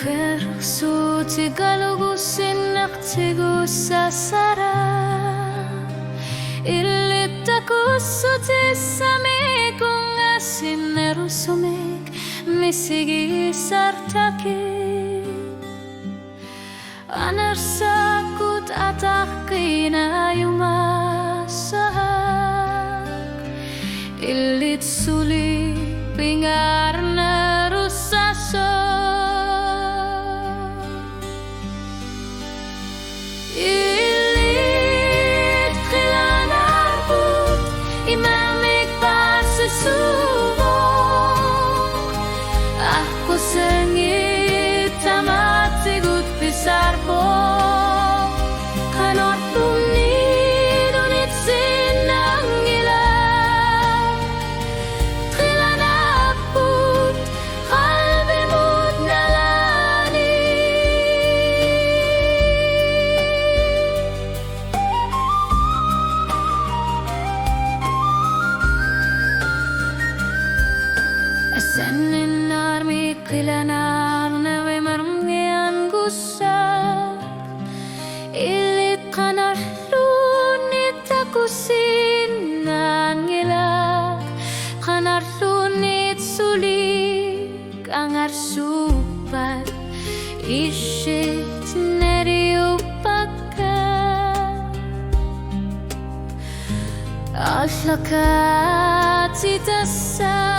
Quero ti galugu sinak tigu sasara Illitaku suti sami kung asin nerusumik misigi sartaki Anarsakut atak kinayumasak Illit suli pingar nerusaso Illit khilanarbut imamik pasisubok Aku sengit tamat sigut pisarbo Kanor tunid unit sinang ilang Khilanarbut qalbimut nalani Senin armi kilanar nawe marmian gusar Ilit kanar lunit aku sinan ngilak Kanar lunit sulik angar supat Ishit neriupakan Ahlakat itasar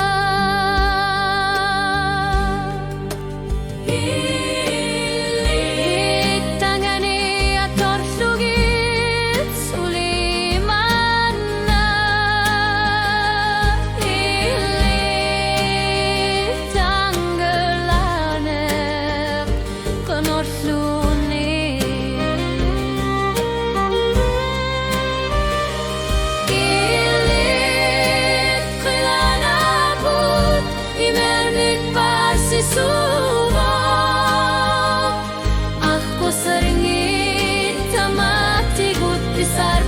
Aku seringit tamat tigut pisar